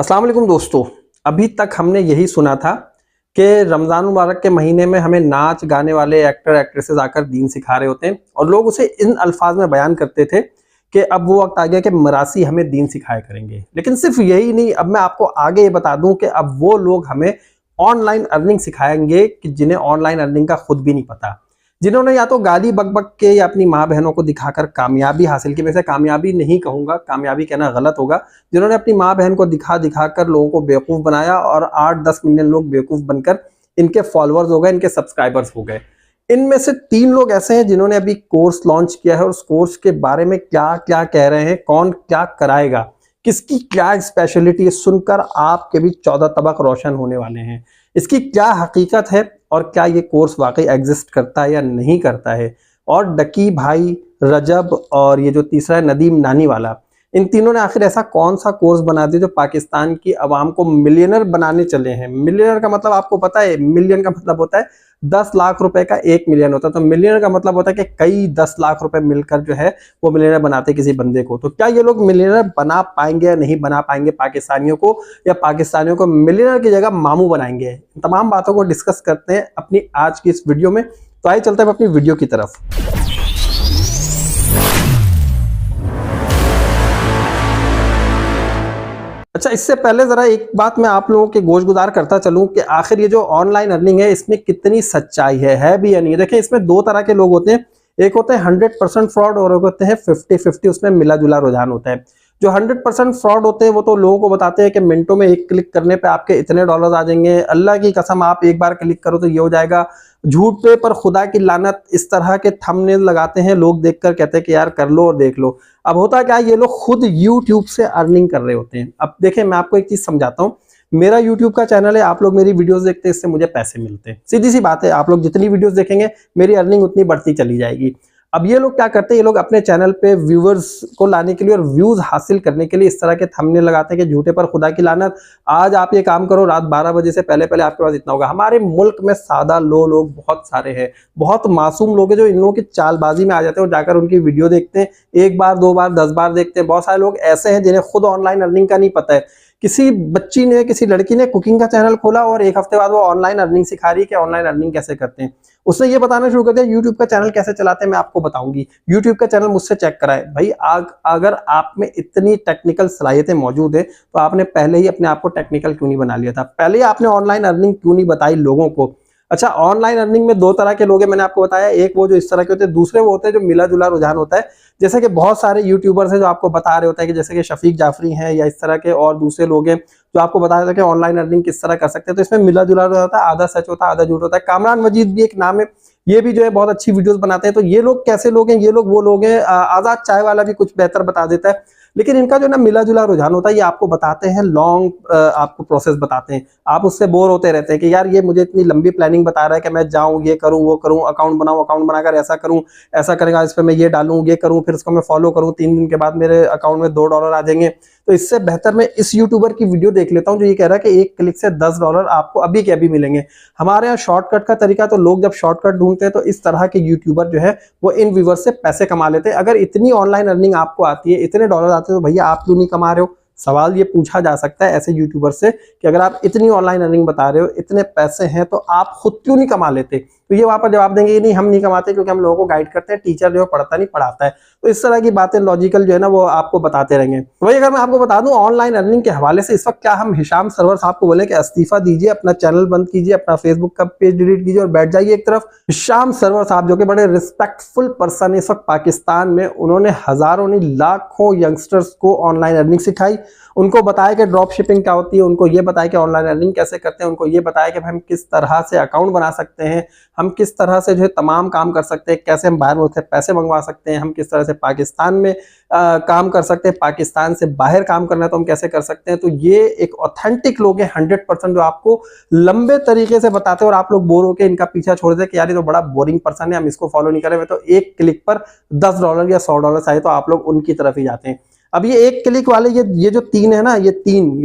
अस्सलाम वालेकुम दोस्तों। अभी तक हमने यही सुना था कि रमज़ान मुबारक के महीने में हमें नाच गाने वाले एक्टर एक्ट्रेसेस आकर दीन सिखा रहे होते हैं और लोग उसे इन अल्फाज में बयान करते थे कि अब वो वक्त आ गया कि मरासी हमें दीन सिखाया करेंगे। लेकिन सिर्फ यही नहीं, अब मैं आपको आगे ये बता दूं कि अब वो लोग हमें ऑनलाइन अर्निंग सिखाएंगे कि जिन्हें ऑनलाइन अर्निंग का खुद भी नहीं पता, जिन्होंने या तो गाली बक बक के या अपनी माँ बहनों को दिखाकर कामयाबी हासिल की। वैसे कामयाबी नहीं कहूंगा, कामयाबी कहना गलत होगा। जिन्होंने अपनी माँ बहन को दिखा दिखा कर लोगों को बेवकूफ बनाया और 8-10 मिलियन लोग बेवकूफ बनकर इनके फॉलोअर्स हो गए, इनके सब्सक्राइबर्स हो गए। इनमें से 3 लोग ऐसे हैं जिन्होंने अभी कोर्स लॉन्च किया है और उस कोर्स के बारे में क्या क्या कह रहे हैं, कौन क्या कराएगा, किसकी क्या स्पेशलिटी है, सुनकर आपके भी 14 तबक रोशन होने वाले हैं। इसकी क्या हकीकत है और क्या ये कोर्स वाकई एग्जिस्ट करता है या नहीं करता है। और डकी भाई, रजब और ये जो तीसरा है नदीम नानी वाला, इन तीनों ने आखिर ऐसा कौन सा कोर्स बना दिया जो पाकिस्तान की आवाम को मिलियनर बनाने चले हैं। मिलियनर का मतलब आपको पता है, मिलियन का मतलब होता है 10 लाख रुपए का 1 मिलियन होता है, तो मिलियनर का मतलब होता है कि कई 10 लाख रुपए मिलकर जो है वो मिलियनर बनाते किसी बंदे को। तो क्या ये लोग मिलियनर बना पाएंगे या नहीं बना पाएंगे पाकिस्तानियों को, या पाकिस्तानियों को मिलियनर की जगह मामू बनाएंगे। तमाम बातों को डिस्कस करते हैं अपनी आज की इस वीडियो में। तो आइए चलते हैं अपनी वीडियो की तरफ। अच्छा, इससे पहले जरा एक बात मैं आप लोगों के गोश-गुजार करता चलूं कि आखिर ये जो ऑनलाइन अर्निंग है इसमें कितनी सच्चाई है भी या नहीं। देखिए, इसमें 2 तरह के लोग होते हैं। एक होते हैं 100% फ्रॉड और एक होते हैं 50-50, उसमें मिला-जुला रुझान होता है। जो 100% फ्रॉड होते हैं वो तो लोगों को बताते हैं कि मिनटों में एक क्लिक करने पे आपके इतने डॉलर्स आ जाएंगे, अल्लाह की कसम आप एक बार क्लिक करो तो ये हो जाएगा। झूठ पे पर खुदा की लानत, इस तरह के थंबनेल लगाते हैं, लोग देखकर कहते हैं कि यार कर लो और देख लो। अब होता क्या है, ये लोग खुद यूट्यूब से अर्निंग कर रहे होते हैं। अब देखें, मैं आपको एक चीज समझाता हूँ। मेरा यूट्यूब का चैनल है, आप लोग मेरी वीडियोस देखते हैं, इससे मुझे पैसे मिलते हैं। सीधी सी बात है, आप लोग जितनी वीडियोस देखेंगे मेरी अर्निंग उतनी बढ़ती चली जाएगी। अब ये लोग क्या करते हैं, ये लोग अपने चैनल पे व्यूअर्स को लाने के लिए और व्यूज हासिल करने के लिए इस तरह के थंबनेल लगाते हैं कि झूठे पर खुदा की लानत, आज आप ये काम करो, रात 12 बजे से पहले पहले आपके पास इतना होगा। हमारे मुल्क में सादा लोग बहुत सारे हैं, बहुत मासूम लोग हैं जो इन लोगों की चालबाजी में आ जाते हैं और जाकर उनकी वीडियो देखते हैं, 1 बार 2 बार 10 बार देखते हैं। बहुत सारे लोग ऐसे हैं जिन्हें खुद ऑनलाइन अर्निंग का नहीं पता है। किसी बच्ची ने, किसी लड़की ने कुकिंग का चैनल खोला और 1 हफ्ते बाद वो ऑनलाइन अर्निंग सिखा रही है कि ऑनलाइन अर्निंग कैसे करते हैं। उसने ये बताना शुरू कर दिया यूट्यूब का चैनल कैसे चलाते हैं मैं आपको बताऊंगी, यूट्यूब का चैनल मुझसे चेक कराए। भाई अगर आप में इतनी टेक्निकल सलाहियतें मौजूद है तो आपने पहले ही अपने आप को टेक्निकल क्यों नहीं बना लिया था, पहले ही आपने ऑनलाइन अर्निंग क्यों नहीं बताई लोगों को। अच्छा, ऑनलाइन अर्निंग में 2 तरह के लोग हैं, मैंने आपको बताया। एक वो जो इस तरह के होते हैं, दूसरे वो होते हैं जो मिला जुला रुझान होता है। जैसे कि बहुत सारे यूट्यूबर्स हैं जो आपको बता रहे होते हैं कि जैसे कि शफीक जाफरी हैं या इस तरह के और दूसरे लोग हैं जो आपको बता रहे थे कि ऑनलाइन अर्निंग किस तरह कर सकते हैं। तो इसमें मिला जुला होता है, आधा सच होता है आधा झूठ होता है। कामरान मजीद भी एक नाम है, ये भी जो है बहुत अच्छी वीडियोस बनाते हैं। तो ये लोग कैसे लोग हैं, ये लोग वो लोग हैं। आजाद चाय वाला भी कुछ बेहतर बता देता है, लेकिन इनका जो ना मिला जुला रुझान होता है, ये आपको बताते हैं लॉन्ग, आपको प्रोसेस बताते हैं। आप उससे बोर होते रहते हैं कि यार ये मुझे इतनी लंबी प्लानिंग बता रहा है कि मैं जाऊं, ये करूं, वो करूं, अकाउंट बनाऊं, अकाउंट बनाकर ऐसा करूं, ऐसा करेगा, इस पर मैं ये डालूं, ये करूं, फिर इसको मैं फॉलो करूं, 3 दिन के बाद मेरे अकाउंट में $2 आ जाएंगे। तो इससे बेहतर मैं इस यूट्यूबर की वीडियो देख लेता हूं जो ये कह रहा है कि 1 क्लिक से $10 आपको अभी के अभी मिलेंगे। हमारे यहाँ शॉर्टकट का तरीका, तो लोग जब शॉर्टकट ढूंढते हैं तो इस तरह के यूट्यूबर जो है वो इन व्यूअर्स से पैसे कमा लेते हैं। अगर इतनी ऑनलाइन अर्निंग आपको आती है, इतने डॉलर आते हैं, तो भैया आप क्यों नहीं कमा रहे हो। सवाल ये पूछा जा सकता है ऐसे यूट्यूबर से कि अगर आप इतनी ऑनलाइन अर्निंग बता रहे हो, इतने पैसे हैं, तो आप खुद क्यों नहीं कमा लेते। तो ये वहां पर जवाब देंगे नहीं, हम नहीं कमाते क्योंकि हम लोगों को गाइड करते हैं, टीचर जो है पढ़ता नहीं पढ़ाता है। तो इस तरह की बातें लॉजिकल जो है ना वो आपको बताते रहेंगे। तो वही अगर मैं आपको बता दूं ऑनलाइन अर्निंग के हवाले से इस वक्त क्या हम हिशाम सरवर साहब को बोले कि इस्तीफा दीजिए, अपना चैनल बंद कीजिए, अपना फेसबुक का पेज डिलीट कीजिए और बैठ जाइए एक तरफ। हिशाम सरवर साहब जो कि बड़े रिस्पेक्टफुल पर्सन इस वक्त पाकिस्तान में, उन्होंने हजारों नहीं लाखों यंगस्टर्स को ऑनलाइन अर्निंग सिखाई, उनको बताया कि ड्रॉप शिपिंग क्या होती है, उनको ये बताया कि ऑनलाइन अर्निंग कैसे करते हैं, उनको ये बताया कि हम किस तरह से अकाउंट बना सकते हैं, हम किस तरह से जो है तमाम काम कर सकते हैं, कैसे हम बाहर मुल्क से पैसे मंगवा सकते हैं, हम किस तरह से पाकिस्तान में काम कर सकते हैं, पाकिस्तान से बाहर काम करना है तो हम कैसे कर सकते हैं। तो ये एक ऑथेंटिक लोग हैं 100% जो आपको लंबे तरीके से बताते हैं और आप लोग बोर होकर इनका पीछा छोड़ देते कि यार ये तो बड़ा बोरिंग पर्सन है, हम इसको फॉलो नहीं करें। तो 1 क्लिक पर $10 या $100 आए तो आप लोग उनकी तरफ ही जाते हैं। अब ये 1 क्लिक वाले ये जो 3 है ना, ये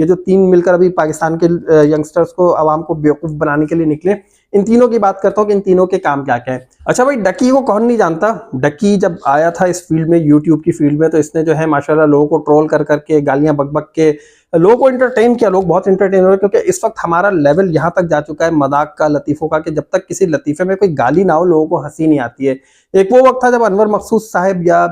जो तीन मिलकर अभी पाकिस्तान के यंगस्टर्स को, आवाम को बेवकूफ बनाने के लिए निकले, इन तीनों की बात करता हूँ कि इन तीनों के काम क्या क्या है। अच्छा भाई, डकी को कौन नहीं जानता। डकी जब आया था इस फील्ड में, यूट्यूब की फील्ड में, तो इसने जो है माशाल्लाह लोगों को ट्रोल कर करके, गालियां बक बक के, लोगों को एंटरटेन किया, लोग बहुत एंटरटेन हो रहे हैं, क्योंकि इस वक्त हमारा लेवल यहाँ तक जा चुका है मजाक का, लतीफों का, कि जब तक किसी लतीफे में कोई गाली ना हो लोगों को हंसी नहीं आती है। एक वो वक्त था जब अनवर मकसूद साहब या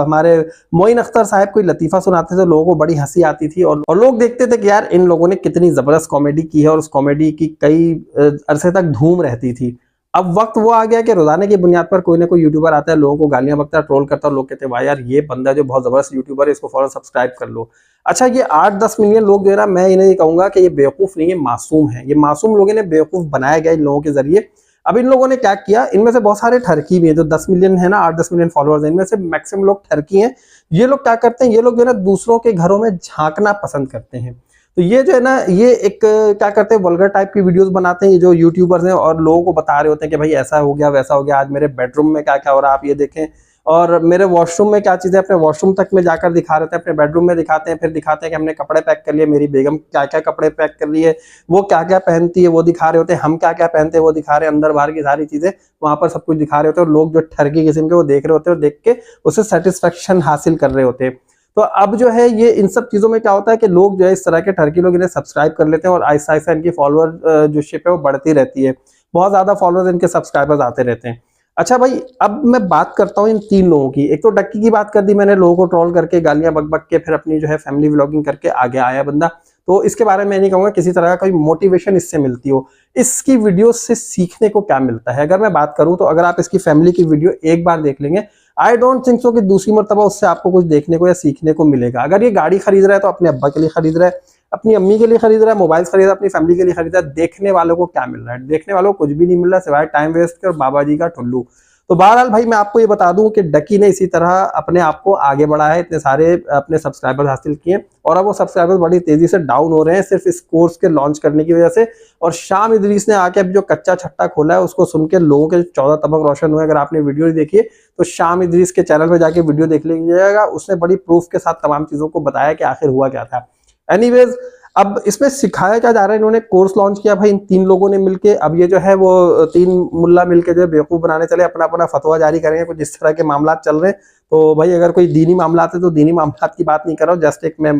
हमारे मोइन अख्तर साहब कोई लतीफा सुनाते थे, लोगों को बड़ी हंसी आती थी और लोग देखते थे कि यार इन लोगों ने कितनी जबरदस्त कॉमेडी की है, और उस कॉमेडी की कई अरसे तक धूम रहती थी। अब वक्त वो आ गया कि रोजाना की बुनियाद पर कोई ना कोई यूट्यूबर आता है, लोगों को गालियां बकता है, ट्रोल करता है, और लोग कहते हैं भाई यार ये बंदा जो बहुत जबरदस्त यूट्यूबर है, इसको फौरन सब्सक्राइब कर लो। अच्छा, ये 8-10 मिलियन लोग जो है ना, मैं इन्हें ये कहूंगा कि ये बेवकूफ नहीं है, मासूम है। ये मासूम लोगों ने बेवकूफ बनाया गया इन लोगों के जरिए। अब इन लोगों ने क्या किया, इनमें से बहुत सारे ठरकी भी हैं, जो 10 मिलियन है ना, 8-10 मिलियन फॉलोअर्स हैं, इनमें से मैक्सिमम लोग ठरकी हैं। ये लोग क्या करते हैं, ये लोग जो है ना दूसरों के घरों में झांकना पसंद करते हैं। तो ये जो है ना, ये एक क्या करते हैं, वल्गर टाइप की वीडियोस बनाते हैं ये जो यूट्यूबर्स हैं, और लोगों को बता रहे होते हैं कि भाई ऐसा हो गया, वैसा हो गया, आज मेरे बेडरूम में क्या क्या हो रहा है आप ये देखें, और मेरे वॉशरूम में क्या चीजें, अपने वॉशरूम तक में जाकर दिखा रहे थे, अपने बेडरूम में दिखाते हैं, फिर दिखाते हैं कि हमने कपड़े पैक कर लिए, मेरी बेगम क्या क्या कपड़े पैक कर रही है, वो क्या क्या पहनती है वो दिखा रहे होते हैं, हम क्या क्या पहनते हैं वो दिखा रहे हैं, अंदर बाहर की सारी चीजें वहां पर सब कुछ दिखा रहे होते हैं, और लोग जो ठरकी किस्म के वो देख रहे होते हैं, और देख के उससे सेटिस्फेक्शन हासिल कर रहे होते हैं। तो अब जो है ये इन सब चीजों में क्या होता है कि लोग जो है इस तरह के ठरकी लोग इन्हें सब्सक्राइब कर लेते हैं, और आहिस्ता आहिस्ता इनकी फॉलोअर जो शिप है वो बढ़ती रहती है, बहुत ज्यादा फॉलोअर्स इनके सब्सक्राइबर्स आते रहते हैं। अच्छा भाई, अब मैं बात करता हूँ इन 3 लोगों की। एक तो डक्की की बात कर दी मैंने, लोगों को ट्रोल करके गालियां बक बक के फिर अपनी जो है फैमिली व्लॉगिंग करके आगे आया बंदा। तो इसके बारे में मैं नहीं कहूंगा किसी तरह का कोई मोटिवेशन इससे मिलती हो। इसकी वीडियो से सीखने को क्या मिलता है, अगर मैं बात करूं तो अगर आप इसकी फैमिली की वीडियो एक बार देख लेंगे, आई डोंट थिंक सो कि दूसरी मर्तबा उससे आपको कुछ देखने को या सीखने को मिलेगा। अगर ये गाड़ी खरीद रहा है तो अपने अब्बा के लिए खरीद रहा है, अपनी अम्मी के लिए खरीद रहा है, मोबाइल खरीद रहा है, अपनी फैमिली के लिए खरीद रहा है। देखने वालों को क्या मिल रहा है, देखने वालों को कुछ भी नहीं मिल रहा सिवाय टाइम वेस्ट के और बाबा जी का ठुल्लू। तो बहरहाल भाई, मैं आपको ये बता दूं कि डकी ने इसी तरह अपने आप को आगे बढ़ाया है, इतने सारे अपने सब्सक्राइबर्स हासिल किए, और अब वो सब्सक्राइबर्स बड़ी तेजी से डाउन हो रहे हैं सिर्फ इस कोर्स के लॉन्च करने की वजह से। और शाम इदरीस ने आके अब जो कच्चा छट्टा खोला है उसको सुन के लोगों के 14 तबक रोशन हुए। अगर आपने वीडियो नहीं देखी है तो शाम इदरीस के चैनल पर जाके वीडियो देख लीजिएगा, उसने बड़ी प्रूफ के साथ तमाम चीजों को बताया कि आखिर हुआ क्या था। एनीवेज, अब इसमें सिखाया क्या जा रहा है, इन्होंने कोर्स लॉन्च किया भाई इन 3 लोगों ने मिलके। अब ये जो है वो 3 मुल्ला मिलके जो है बेवकूफ बनाने चले, अपना अपना फतवा जारी करेंगे, कुछ इस तरह के मामला चल रहे हैं। तो भाई अगर कोई दीनी मामला है तो दीनी मामला की बात नहीं कर रहा हूँ, जस्ट एक मैं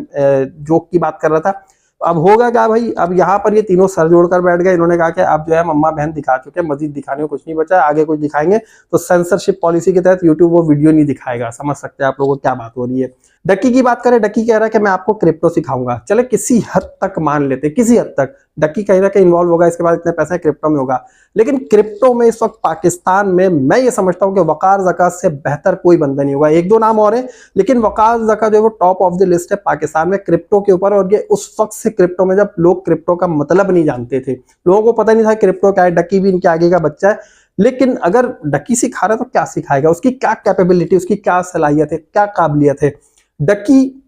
जोक की बात कर रहा था। अब होगा क्या भाई, अब यहाँ पर ये तीनों सर जोड़कर बैठ गए। इन्होंने कहा कि अब जो है मम्मा बहन दिखा चुके हैं, मजीद दिखाने को कुछ नहीं बचा है, आगे कुछ दिखाएंगे तो सेंसरशिप पॉलिसी के तहत यूट्यूब वो वीडियो नहीं दिखाएगा। समझ सकते हैं आप लोगों को क्या बात हो रही है। डक्की की बात करें, डक्की कह रहा है कि मैं आपको क्रिप्टो सिखाऊंगा। चले किसी हद तक मान लेते, किसी हद तक डक्की कहीं ना कहीं इन्वॉल्व होगा, इसके बाद इतने पैसे क्रिप्टो में होगा। लेकिन क्रिप्टो में इस वक्त पाकिस्तान में मैं ये समझता हूं कि वकार ज़का से बेहतर कोई बंदा नहीं होगा। 1-2 नाम और हैं, लेकिन वकार ज़का जो है वो टॉप ऑफ द लिस्ट है पाकिस्तान में क्रिप्टो के ऊपर। और ये उस वक्त से क्रिप्टो में जब लोग क्रिप्टो का मतलब नहीं जानते थे, लोगों को पता नहीं था क्रिप्टो क्या है। डक्की भी इनके आगे का बच्चा है, लेकिन अगर डक्की सिखा रहा है तो क्या सिखाएगा, उसकी क्या कैपेबिलिटी, उसकी क्या सलाहियत है, क्या काबिलियत है। डक्की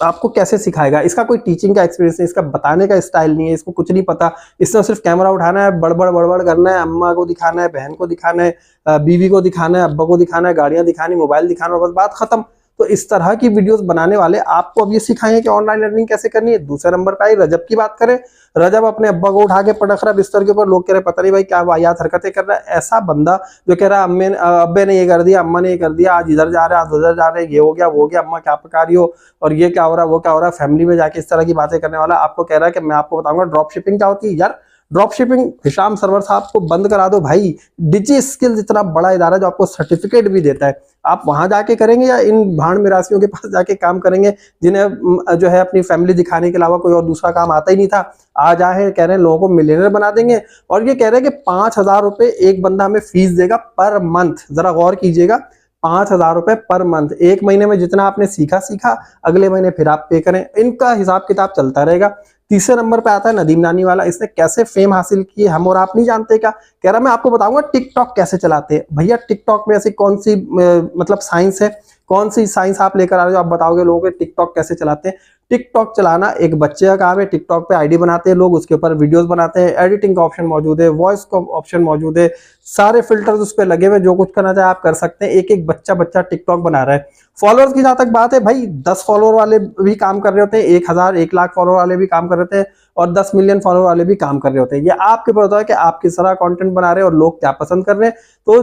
आपको कैसे सिखाएगा, इसका कोई टीचिंग का एक्सपीरियंस नहीं, इसका बताने का स्टाइल नहीं है, इसको कुछ नहीं पता। इसने सिर्फ कैमरा उठाना है, बड़बड़ बड़बड़ करना है, अम्मा को दिखाना है, बहन को दिखाना है, बीवी को दिखाना है, अब्बा को दिखाना है, गाड़ियां दिखानी, मोबाइल दिखाना, बस बात खत्म। तो इस तरह की वीडियोस बनाने वाले आपको अब ये सिखाएंगे कि ऑनलाइन लर्निंग कैसे करनी है। दूसरे नंबर पे आई रजब की बात करें, रजब अपने अब्बा को उठा के पटक रहा बिस्तर के ऊपर, लोग कह रहे पता नहीं भाई क्या वाहियात हरकतें कर रहा है। ऐसा बंदा जो कह रहा है अब्बे ने ये कर दिया, अम्मा ने ये कर दिया, आज इधर जा रहे हैं, आज उधर जा रहे हैं, ये हो गया वो हो गया, अम्मा क्या पका रही हो, और ये क्या हो रहा है वो क्या हो रहा है, फैमिली में जाके इस तरह की बातें करने वाला आपको कह रहा है कि मैं आपको बताऊंगा ड्रॉप शिपिंग क्या होती है। यार ड्रॉप शिपिंग हिशाम सरवर साहब को बंद करा दो भाई। डिजी स्किल्स इतना बड़ा इदारा जो आपको सर्टिफिकेट भी देता है, आप वहां जाके करेंगे या इन भाड़ मिरासियों के पास जाके काम करेंगे जिन्हें जो है अपनी फैमिली दिखाने के अलावा कोई और दूसरा काम आता ही नहीं था। आज आए कह रहे हैं लोगों को मिलियनर बना देंगे, और ये कह रहे हैं कि 5,000 रुपए एक बंदा हमें फीस देगा पर मंथ। जरा गौर कीजिएगा, 5,000 रुपए पर मंथ। एक महीने में जितना आपने सीखा, अगले महीने फिर आप पे करें। इनका हिसाब किताब चलता रहेगा। तीसरे नंबर पे आता है नदीम नानी वाला, इसने कैसे फेम हासिल की हम और आप नहीं जानते क्या। कह रहा मैं आपको बताऊंगा टिकटॉक कैसे चलाते हैं। भैया टिकटॉक में ऐसी कौन सी मतलब साइंस है, कौन सी साइंस आप लेकर आ रहे हो, आप बताओगे लोगों को टिकटॉक कैसे चलाते हैं। टिकटॉक चलाना एक बच्चे का काम है। टिकटॉक पे आईडी बनाते हैं लोग, उसके ऊपर वीडियोस बनाते हैं, एडिटिंग का ऑप्शन मौजूद है, वॉइस का ऑप्शन मौजूद है, सारे फिल्टर्स उस पर लगे हुए, जो कुछ करना चाहे आप कर सकते हैं। एक एक बच्चा टिकटॉक बना रहा है। फॉलोअर्स की जहां तक बात है भाई, 10 फॉलोअर वाले भी काम कर रहे होते हैं, 1000 1 लाख फॉलोअर वाले भी काम कर रहे होते हैं, और 10 मिलियन फॉलोअर वाले भी काम कर रहे होते हैं। ये आपके ऊपर होता है कि आप किस तरह कंटेंट बना रहे हैं और लोग क्या पसंद कर रहे हैं। तो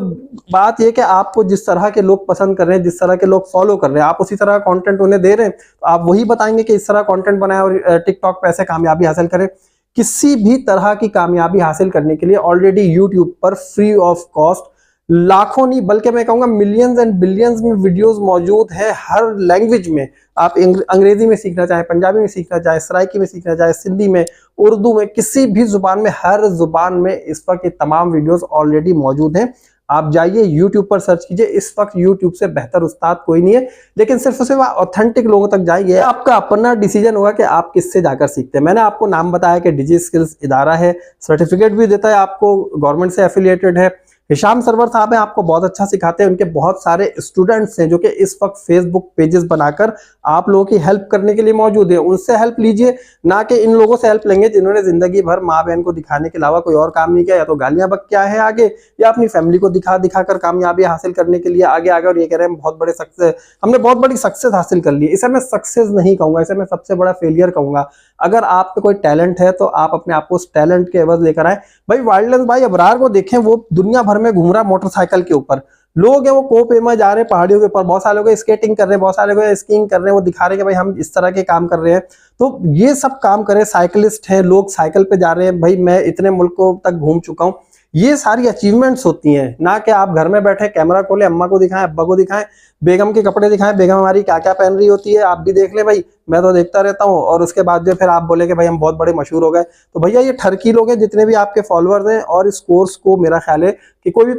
बात ये कि आपको जिस तरह के लोग पसंद कर रहे हैं, जिस तरह के लोग फॉलो कर रहे हैं, आप उसी तरह का कंटेंट उन्हें दे रहे हैं, तो आप वही बताएंगे कि इस तरह कंटेंट बनाएं और टिकटॉक पे ऐसे कामयाबी हासिल करें। किसी भी तरह की कामयाबी हासिल करने के लिए ऑलरेडी यूट्यूब पर फ्री ऑफ कॉस्ट लाखों नहीं बल्कि मैं कहूंगा मिलियंस एंड बिलियंस में वीडियोस मौजूद है हर लैंग्वेज में। आप अंग्रेजी में सीखना चाहें, पंजाबी में सीखना चाहें, सराइकी में सीखना चाहें, सिंधी में, उर्दू में, किसी भी जुबान में, हर जुबान में इस वक्त ये तमाम वीडियोस ऑलरेडी मौजूद हैं। आप जाइए यूट्यूब पर सर्च कीजिए, इस वक्त यूट्यूब से बेहतर उस्ताद कोई नहीं है, लेकिन सिर्फ सिर्फ ऑथेंटिक लोगों तक जाइए। आपका अपना डिसीजन होगा कि आप किससे जाकर सीखते हैं। मैंने आपको नाम बताया कि डिजी स्किल्स इदारा है, सर्टिफिकेट भी देता है आपको, गवर्नमेंट से एफिलिएटेड है। हिशाम सरवर साहब हैं, आपको बहुत अच्छा सिखाते हैं, उनके बहुत सारे स्टूडेंट्स हैं जो कि इस वक्त फेसबुक पेजेस बनाकर आप लोगों की हेल्प करने के लिए मौजूद है। उनसे हेल्प लीजिए, ना कि इन लोगों से हेल्प लेंगे जिन्होंने जिंदगी भर माँ बहन को दिखाने के अलावा कोई और काम नहीं किया, या तो गालियां बक क्या है आगे, या अपनी फैमिली को दिखा दिखाकर कामयाबी हासिल करने के लिए आगे आगे, और ये कह रहे हैं बहुत बड़े सक्सेस, हमने बहुत बड़ी सक्सेस हासिल कर ली। इसे मैं सक्सेस नहीं कहूंगा, इसे मैं सबसे बड़ा फेलियर कहूंगा। अगर आप पे कोई टैलेंट है तो आप अपने आप को उस टैलेंट के एवज लेकर आए। भाई वाइल्डलेंस भाई अबरार को देखें, वो दुनिया भर में घूम रहा मोटरसाइकिल के ऊपर। लोग हैं वो कोपे में जा रहे हैं पहाड़ियों के ऊपर, बहुत सारे लोग स्केटिंग कर रहे हैं, बहुत सारे लोग स्कीइंग कर रहे हैं, वो दिखा रहे हैं कि भाई हम इस तरह के काम कर रहे हैं। तो ये सब काम करें, साइकिलिस्ट हैं, लोग साइकिल पे जा रहे हैं, भाई मैं इतने मुल्कों तक घूम चुका हूं। ये सारी अचीवमेंट्स होती हैं, ना कि आप घर में बैठे कैमरा खोले, अम्मा को दिखाएं, अब्बा को दिखाएं, बेगम के कपड़े दिखाएं, बेगम हमारी क्या क्या पहन रही होती है आप भी देख ले भाई, मैं तो देखता रहता हूँ, और उसके बाद जो फिर आप बोले कि भाई हम बहुत बड़े मशहूर हो गए। तो भैया ये ठरकी लोग हैं जितने भी आपके फॉलोअर्स हैं, और इस कोर्स को मेरा ख्याल है कि कोई भी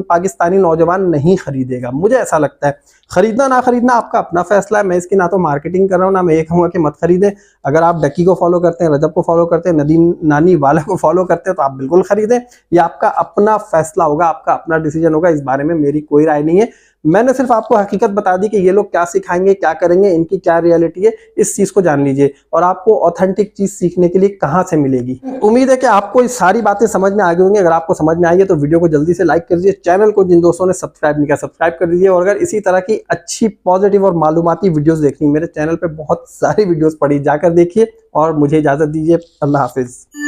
पाकिस्तानी नौजवान नहीं खरीदेगा, मुझे ऐसा लगता है। खरीदना ना खरीदना आपका अपना फैसला है, मैं इसकी ना तो मार्केटिंग कर रहा हूँ, ना मैं ये कहूँगा कि मत खरीदें। अगर आप डकी को फॉलो करते हैं, रजब को फॉलो करते हैं, नदीम नानी वाला को फॉलो करते हैं, तो आप बिल्कुल खरीदें। ये आपका अपना फैसला होगा, आपका अपना डिसीजन होगा, इस बारे में मेरी कोई राय नहीं है। मैंने सिर्फ आपको हकीकत बता दी कि ये लोग क्या सिखाएंगे, क्या करेंगे, इनकी क्या रियलिटी है, इस चीज को जान लीजिए, और आपको ऑथेंटिक चीज सीखने के लिए कहां से मिलेगी। उम्मीद है कि आपको ये सारी बातें समझ में आ गई होंगी। अगर आपको समझ में आई है तो वीडियो को जल्दी से लाइक कर दीजिए, चैनल को जिन दोस्तों ने सब्सक्राइब नहीं किया सब्सक्राइब कर दीजिए, और अगर इसी तरह की अच्छी पॉजिटिव और मालूमाती वीडियोस देखनी, मेरे चैनल पे बहुत सारी वीडियोस पड़ी, जाकर देखिए और मुझे इजाजत दीजिए। अल्लाह हाफिज।